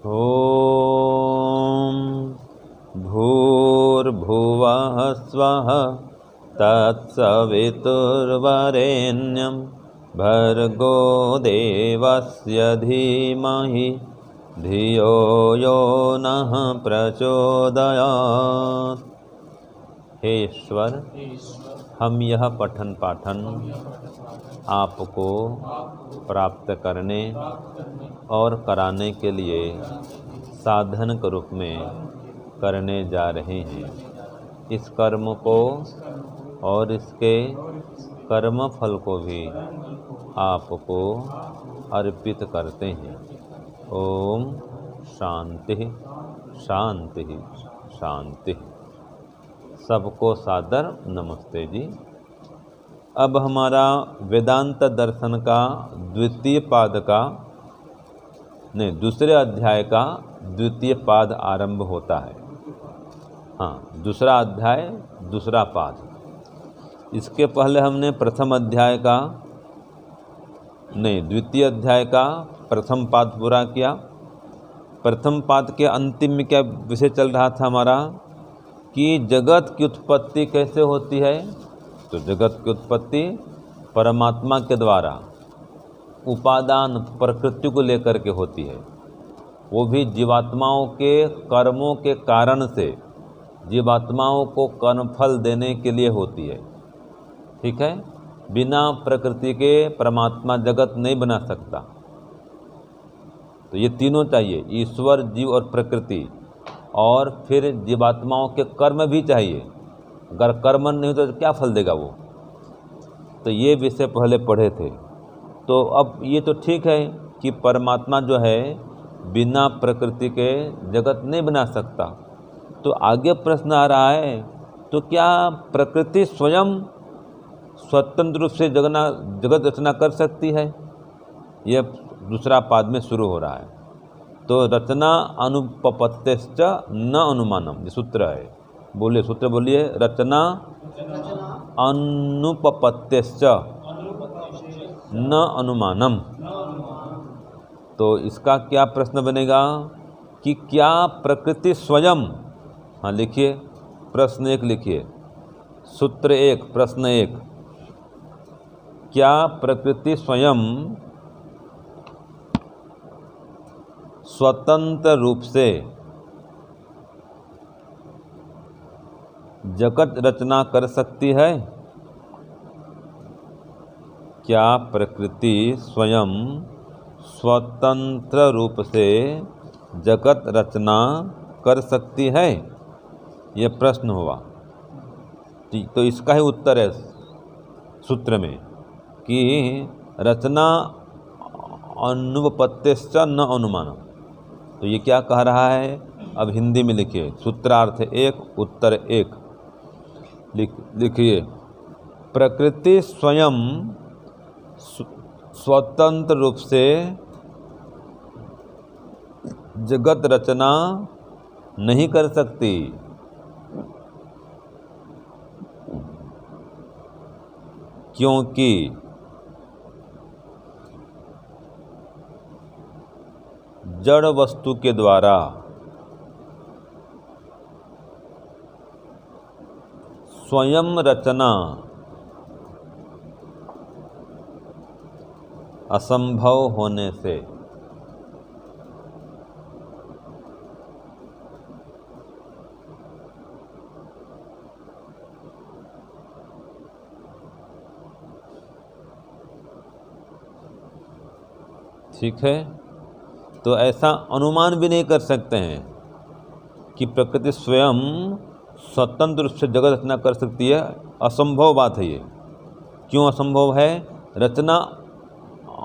ॐ भूर्भुवः स्वः तत्सवितुर्वरेण्यं भर्गो देवस्य धीमहि धियो यो नः प्रचोदयात्। हे ईश्वर, हम यह पठन पाठन आपको प्राप्त करने और कराने के लिए साधन के रूप में करने जा रहे हैं। इस कर्म को और इसके कर्म फल को भी आपको अर्पित करते हैं। ओम शांति शांति शांति। सबको सादर नमस्ते जी। अब हमारा वेदांत दर्शन का दूसरे अध्याय का द्वितीय पाद आरंभ होता है। हाँ, दूसरा अध्याय दूसरा पाद। इसके पहले हमने द्वितीय अध्याय का प्रथम पाद पूरा किया। प्रथम पाद के अंतिम में क्या विषय चल रहा था हमारा कि जगत की उत्पत्ति कैसे होती है। तो जगत की उत्पत्ति परमात्मा के द्वारा उपादान प्रकृति को लेकर के होती है। वो भी जीवात्माओं के कर्मों के कारण से जीवात्माओं को कर्मफल देने के लिए होती है। ठीक है, बिना प्रकृति के परमात्मा जगत नहीं बना सकता। तो ये तीनों चाहिए, ईश्वर, जीव और प्रकृति। और फिर जीवात्माओं के कर्म भी चाहिए। अगर कर्म नहीं हो तो क्या फल देगा वो। तो ये विषय पहले पढ़े थे। तो अब ये तो ठीक है कि परमात्मा जो है बिना प्रकृति के जगत नहीं बना सकता। तो आगे प्रश्न आ रहा है, तो क्या प्रकृति स्वयं स्वतंत्र रूप से जगत रचना कर सकती है? यह दूसरा पाद में शुरू हो रहा है। तो रचना अनुपपत्तिश्च न अनुमानम, ये सूत्र है। बोलिए, सूत्र बोलिए। रचना अनुपपत्तिश्च न अनुमानम। तो इसका क्या प्रश्न बनेगा कि क्या प्रकृति स्वयं, हाँ लिखिए, प्रश्न 1 लिखिए, सूत्र 1 प्रश्न 1, क्या प्रकृति स्वयं स्वतंत्र रूप से जगत रचना कर सकती है? क्या प्रकृति स्वयं स्वतंत्र रूप से जगत रचना कर सकती है? यह प्रश्न हुआ। तो इसका ही उत्तर है सूत्र में कि रचना अनुपपत्तिश्च न अनुमानम। तो ये क्या कह रहा है? अब हिंदी में लिखिए। सूत्रार्थ 1 उत्तर 1 लिखिए। प्रकृति स्वयं स्वतंत्र रूप से जगत रचना नहीं कर सकती, क्योंकि जड़ वस्तु के द्वारा स्वयं रचना असंभव होने से ठीक है। तो ऐसा अनुमान भी नहीं कर सकते हैं कि प्रकृति स्वयं स्वतंत्र रूप से जगत रचना कर सकती है। असंभव बात है ये। क्यों असंभव है? रचना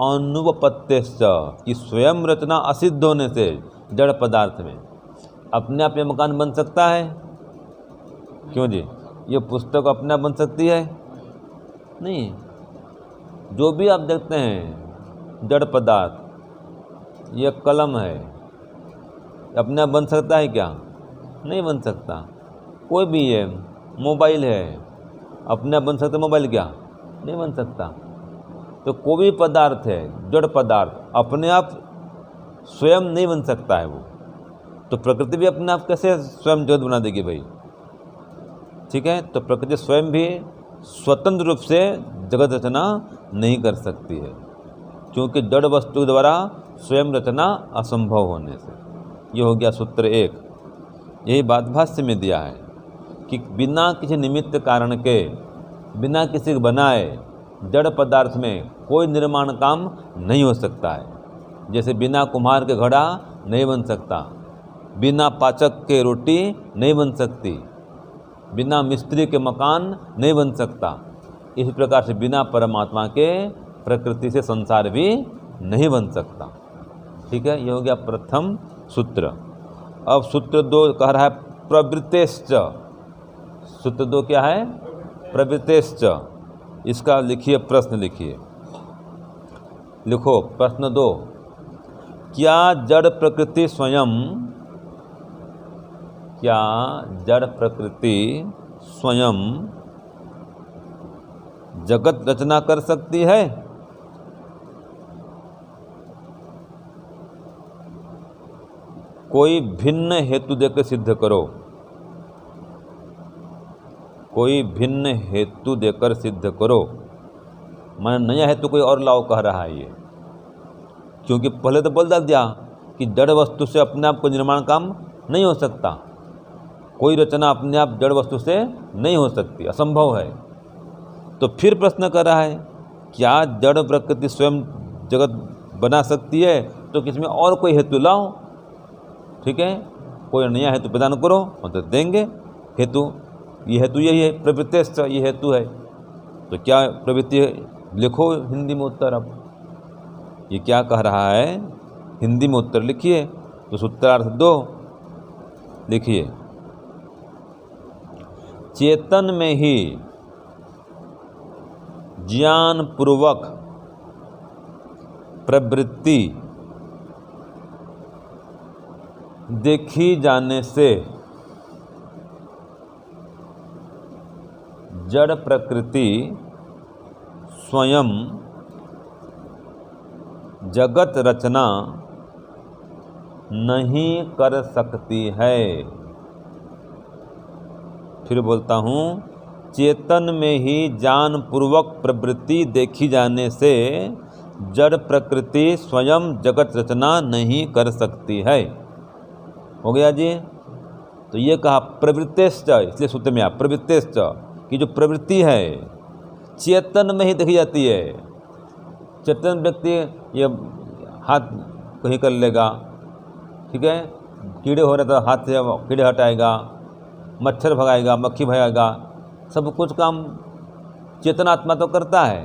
अनुपपत्तिश्च, कि स्वयं रचना असिद्ध होने से जड़ पदार्थ में अपने आप ये मकान बन सकता है? क्यों जी? ये पुस्तक अपने आप बन सकती है? नहीं। जो भी आप देखते हैं जड़ पदार्थ, ये कलम है, अपने आप बन सकता है क्या? नहीं बन सकता। कोई भी है, मोबाइल है, अपने आप बन सकता मोबाइल क्या? नहीं बन सकता। तो कोई भी पदार्थ है, जड़ पदार्थ, अपने आप स्वयं नहीं बन सकता है वो, तो प्रकृति भी अपने आप कैसे स्वयं जगत बना देगी भाई? ठीक है, तो प्रकृति स्वयं भी स्वतंत्र रूप से जगत रचना नहीं कर सकती है, क्योंकि जड़ वस्तु द्वारा स्वयं रचना असंभव होने से। ये हो गया सूत्र 1। यही बात भाष्य में दिया है कि बिना किसी निमित्त कारण के, बिना किसी के बनाए जड़ पदार्थ में कोई निर्माण काम नहीं हो सकता है। जैसे बिना कुम्हार के घड़ा नहीं बन सकता, बिना पाचक के रोटी नहीं बन सकती, बिना मिस्त्री के मकान नहीं बन सकता। इसी प्रकार से बिना परमात्मा के प्रकृति से संसार भी नहीं बन सकता। ठीक है, ये हो गया प्रथम सूत्र। अब सूत्र 2 कह रहा है प्रवृत्तेश्च। सूत्र 2 क्या है? प्रवृत्तेश्च। इसका लिखिए, प्रश्न लिखिए, लिखो प्रश्न 2। क्या जड़ प्रकृति स्वयं, क्या जड़ प्रकृति स्वयं जगत रचना कर सकती है? कोई भिन्न हेतु देकर सिद्ध करो, कोई भिन्न हेतु देकर सिद्ध करो। मैंने नया हेतु कोई और लाओ कह रहा है ये, क्योंकि पहले तो बोल दिया कि जड़ वस्तु से अपने आप को निर्माण काम नहीं हो सकता, कोई रचना अपने आप जड़ वस्तु से नहीं हो सकती, असंभव है। तो फिर प्रश्न कर रहा है क्या जड़ प्रकृति स्वयं जगत बना सकती है? तो किसमें और कोई हेतु लाओ। ठीक है, कोई नया हेतु प्रदान करो, मतलब देंगे हेतु। ये हेतु यही है, प्रवृत्ति, ये हेतु है। तो क्या प्रवृत्ति है? लिखो हिंदी में उत्तर। अब ये क्या कह रहा है, हिंदी में उत्तर लिखिए। तो सूत्रार्थ 2 लिखिए, चेतन में ही ज्ञान पूर्वक प्रवृत्ति देखी जाने से जड़ प्रकृति स्वयं जगत रचना नहीं कर सकती है। फिर बोलता हूँ, चेतन में ही ज्ञान पूर्वक प्रवृत्ति देखी जाने से जड़ प्रकृति स्वयं जगत रचना नहीं कर सकती है। हो गया जी। तो ये कहा प्रवृत्तेश्च, इसलिए सूत्र में आप प्रवृत्तेश्च की जो प्रवृत्ति है चेतन में ही देखी जाती है। चेतन व्यक्ति ये हाथ कहीं कर लेगा, ठीक है, कीड़े हो रहे तो हाथ से कीड़े हटाएगा, मच्छर भगाएगा, मक्खी भगाएगा, सब कुछ काम चेतनात्मा तो करता है।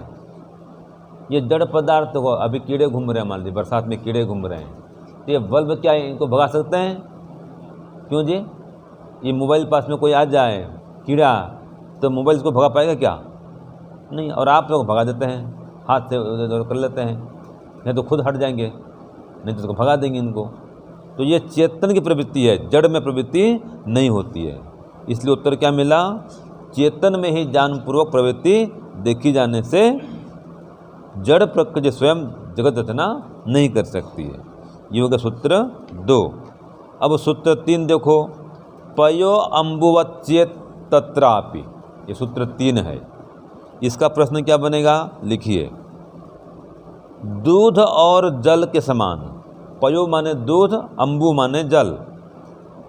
ये जड़ पदार्थ को, अभी कीड़े घूम रहे हैं, मान लीजिए बरसात में कीड़े घूम रहे हैं, तो ये बल्ब क्या है, इनको भगा सकते हैं? क्यों जी? ये मोबाइल पास में कोई आ जाए कीड़ा, तो मोबाइल को भगा पाएगा क्या? नहीं। और आप लोग भगा देते हैं, हाथ से उधर कर लेते हैं, नहीं तो खुद हट जाएंगे, नहीं तो भगा देंगे इनको। तो ये चेतन की प्रवृत्ति है, जड़ में प्रवृत्ति नहीं होती है। इसलिए उत्तर क्या मिला? चेतन में ही ज्ञानपूर्वक प्रवृत्ति देखी जाने से जड़ प्रकृति स्वयं जगत रचना नहीं कर सकती है। ये होगा सूत्र 2। अब सूत्र 3 देखो, पयो अम्बुवच्चेत तत्रापि, ये सूत्र 3 है। इसका प्रश्न क्या बनेगा, लिखिए, दूध और जल के समान। पयो माने दूध, अम्बु माने जल,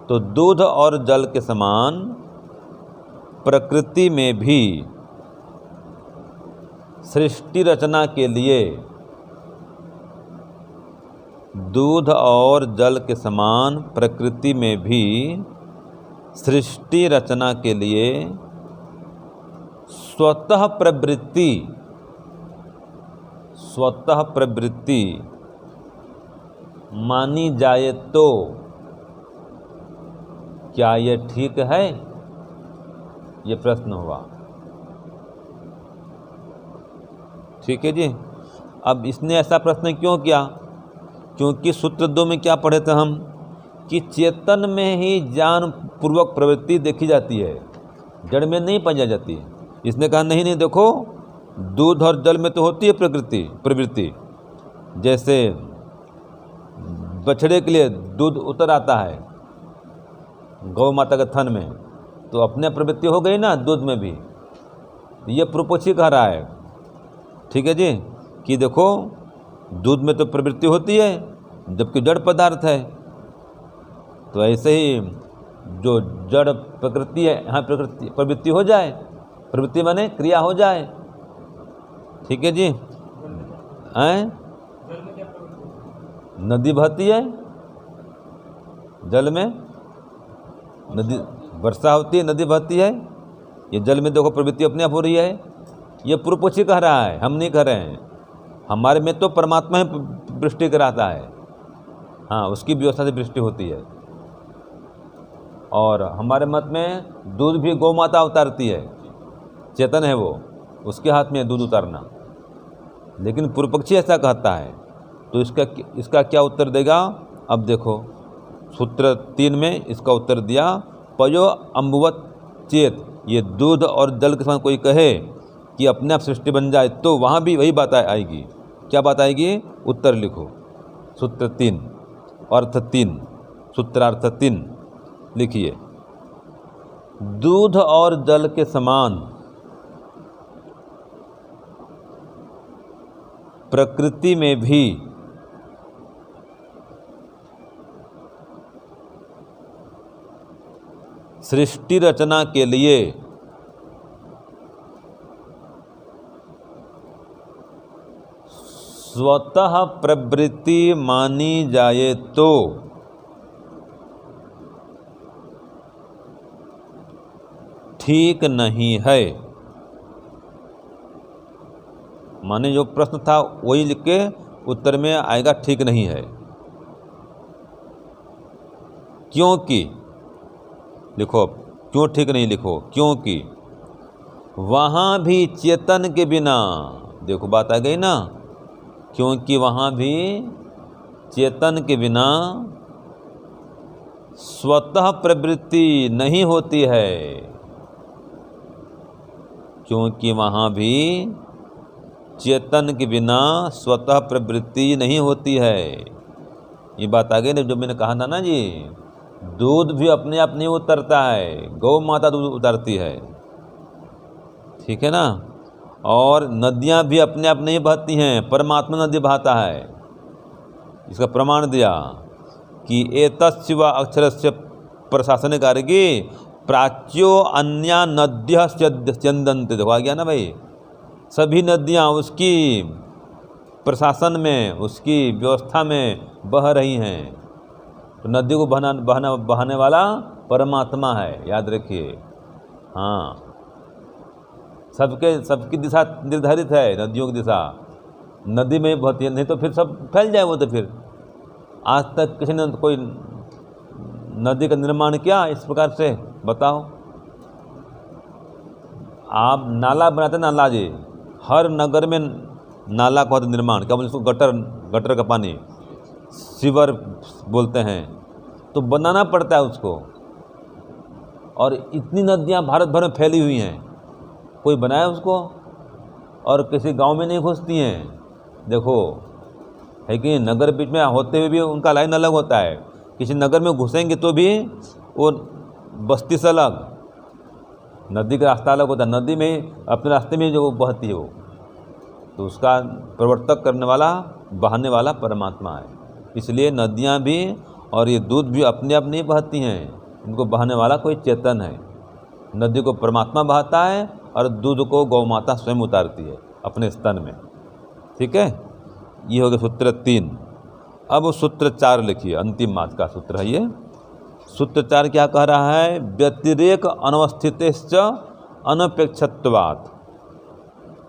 तो दूध और जल के समान प्रकृति में भी सृष्टि रचना के लिए, दूध और जल के समान प्रकृति में भी सृष्टि रचना के लिए स्वतः प्रवृत्ति मानी जाए तो क्या ये ठीक है? ये प्रश्न हुआ। ठीक है जी। अब इसने ऐसा प्रश्न क्यों किया? क्योंकि सूत्र 2 में क्या पढ़े थे हम कि चेतन में ही ज्ञान पूर्वक प्रवृत्ति देखी जाती है, जड़ में नहीं पाई जाती है। इसने कहा नहीं नहीं, देखो दूध और जल में तो होती है प्रवृत्ति। जैसे बछड़े के लिए दूध उतर आता है गौ माता के थन में, तो अपने प्रवृत्ति हो गई ना दूध में भी। ये पूर्वपक्षी कह रहा है, ठीक है जी, कि देखो दूध में तो प्रवृत्ति होती है जबकि जड़ पदार्थ है। तो ऐसे ही जो जड़ प्रकृति है, यहाँ प्रवृत्ति हो जाए, प्रवृत्ति माने क्रिया हो जाए, ठीक है जी। हैं नदी बहती है, जल में नदी, वर्षा होती है, नदी बहती है, ये जल में देखो प्रवृत्ति अपने आप हो रही है। ये पूर्वपक्षी कह रहा है, हम नहीं कह रहे हैं। हमारे में तो परमात्मा ही वृष्टि कराता है, हाँ, उसकी व्यवस्था से वृष्टि होती है। और हमारे मत में दूध भी गौ माता उतारती है, चेतन है वो, उसके हाथ में दूध उतारना। लेकिन पूर्वपक्षी ऐसा कहता है, तो इसका क्या उत्तर देगा? अब देखो सूत्र 3 में इसका उत्तर दिया, पयो अम्बुवत चेत। ये दूध और जल के समान कोई कहे कि अपने आप सृष्टि बन जाए, तो वहाँ भी वही बात आएगी। क्या बात आएगी? उत्तर लिखो, सूत्र 3 अर्थ 3, सूत्रार्थ 3 लिखिए। दूध और जल के समान प्रकृति में भी सृष्टि रचना के लिए स्वतः प्रवृत्ति मानी जाए तो ठीक नहीं है। माने जो प्रश्न था वही लिख के उत्तर में आएगा, ठीक नहीं है। क्योंकि लिखो, क्यों ठीक नहीं लिखो, क्योंकि वहाँ भी चेतन के बिना, देखो बात आ गई ना, क्योंकि वहाँ भी चेतन के बिना स्वतः प्रवृत्ति नहीं होती है। क्योंकि वहाँ भी चेतन के बिना स्वतः प्रवृत्ति नहीं होती है। ये बात आ गई ना, जो मैंने कहा था ना जी, दूध भी अपने आप नहीं उतरता है, गौ माता दूध उतारती है, ठीक है ना। और नदियाँ भी अपने आप नहीं बहती हैं, परमात्मा नदी बहाता है। इसका प्रमाण दिया कि एतस्य व अक्षरस्य प्रशासन कारगी प्राच्यो अन्या नद्यः स्यन्दन्ते। देखो आ गया ना भाई, सभी नदियाँ उसकी प्रशासन में, उसकी व्यवस्था में बह रही हैं। तो नदी को बहाने वाला परमात्मा है, याद रखिए। हाँ, सबकी दिशा निर्धारित है, नदियों की दिशा नदी में बहती है, नहीं तो फिर सब फैल जाए वो। तो फिर आज तक किसी ने कोई नदी का निर्माण किया इस प्रकार से? बताओ। आप नाला बनाते, नाला जी, हर नगर में नाला का होता निर्माण, क्या बोलते उसको? गटर का पानी, सीवर बोलते हैं। तो बनाना पड़ता है उसको। और इतनी नदियां भारत भर में फैली हुई हैं, कोई बनाया उसको? और किसी गांव में नहीं घुसती हैं। देखो है कि नगर बीच में होते हुए भी उनका लाइन अलग होता है। किसी नगर में घुसेंगे तो भी वो बस्ती से अलग, नदी का रास्ता अलग होता है। नदी में अपने रास्ते में जो बहती है वो, तो उसका प्रवर्तक करने वाला, बहाने वाला परमात्मा है। इसलिए नदियाँ भी और ये दूध भी अपने आप नहीं बहती हैं, इनको बहाने वाला कोई चेतन है। नदी को परमात्मा बहाता है और दूध को गौ माता स्वयं उतारती है अपने स्तन में, ठीक है। ये हो गया सूत्र 3। अब सूत्र 4 लिखिए, अंतिम मास का सूत्र है ये। सूत्र 4 क्या कह रहा है? व्यतिरेक अनवस्थितिश्च अनपेक्षत्वात्।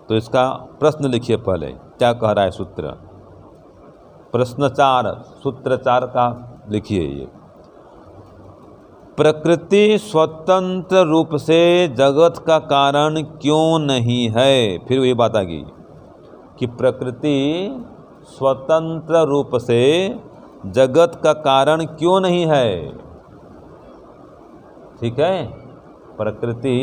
तो इसका प्रश्न लिखिए पहले, क्या कह रहा है सूत्र? प्रश्न 4, सूत्र 4 का लिखिए ये। प्रकृति स्वतंत्र रूप से जगत का कारण क्यों नहीं है? फिर वही बात आ गई कि प्रकृति स्वतंत्र रूप से जगत का कारण क्यों नहीं है, ठीक है। प्रकृति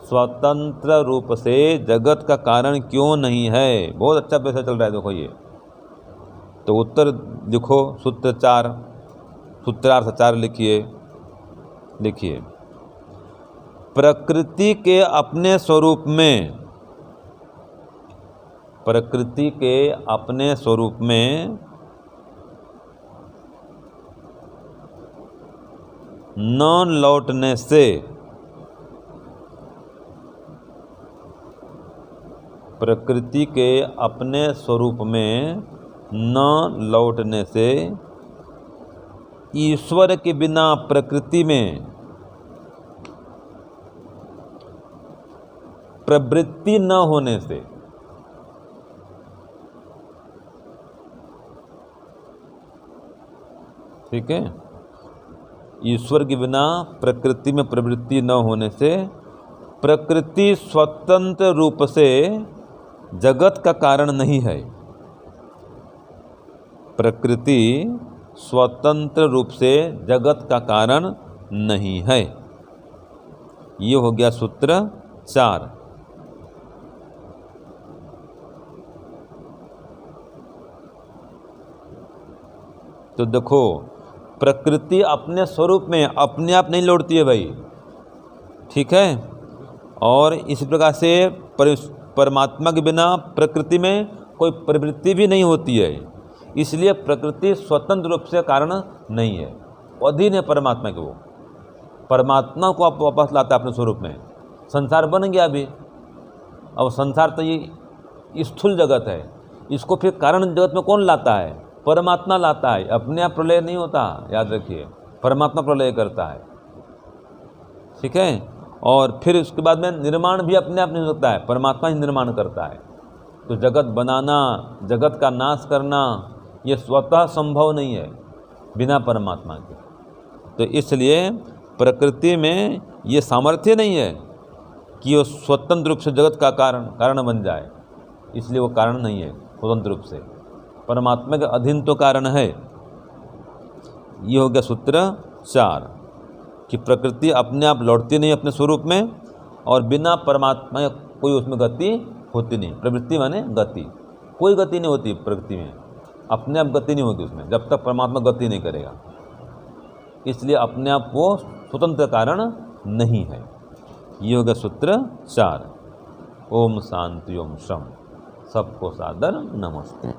स्वतंत्र रूप से जगत का कारण क्यों नहीं है? बहुत अच्छा पैसा चल रहा है, देखो ये। तो उत्तर लिखो, सूत्र 4, सूत्रार्थ 4 लिखिए। प्रकृति के अपने स्वरूप में, प्रकृति के अपने स्वरूप में न लौटने से, प्रकृति के अपने स्वरूप में न लौटने से ईश्वर के बिना प्रकृति में प्रवृत्ति न होने से, ठीक है, ईश्वर के बिना प्रकृति में प्रवृत्ति न होने से प्रकृति स्वतंत्र रूप से जगत का कारण नहीं है। प्रकृति स्वतंत्र रूप से जगत का कारण नहीं है। ये हो गया सूत्र 4। तो देखो, प्रकृति अपने स्वरूप में अपने आप नहीं लौटती है भाई, ठीक है। और इस प्रकार से परमात्मा के बिना प्रकृति में कोई प्रवृत्ति भी नहीं होती है, इसलिए प्रकृति स्वतंत्र रूप से कारण नहीं है, अधीन है परमात्मा के। वो परमात्मा को आप वापस लाता है अपने स्वरूप में। संसार बन गया अभी, अब संसार तो ये स्थूल जगत है, इसको फिर कारण जगत में कौन लाता है? परमात्मा लाता है। अपने आप प्रलय नहीं होता, याद रखिए, परमात्मा प्रलय करता है, ठीक है। और फिर उसके बाद में निर्माण भी अपने आप नहीं होता है, परमात्मा ही निर्माण करता है। तो जगत बनाना, जगत का नाश करना, ये स्वतः संभव नहीं है बिना परमात्मा के। तो इसलिए प्रकृति में ये सामर्थ्य नहीं है कि वो स्वतंत्र रूप से जगत का कारण बन जाए, इसलिए वो कारण नहीं है स्वतंत्र रूप से। परमात्मा के अधीन तो कारण है। ये हो गया सूत्र 4 कि प्रकृति अपने आप लौटती नहीं अपने स्वरूप में, और बिना परमात्मा कोई उसमें गति होती नहीं। प्रवृत्ति माने गति, कोई गति नहीं होती प्रकृति में, अपने आप गति नहीं होती उसमें जब तक परमात्मा गति नहीं करेगा। इसलिए अपने आप वो स्वतंत्र कारण नहीं है। ये हो गया सूत्र 4। ओम शांति ओम शम। सबको सादर नमस्ते।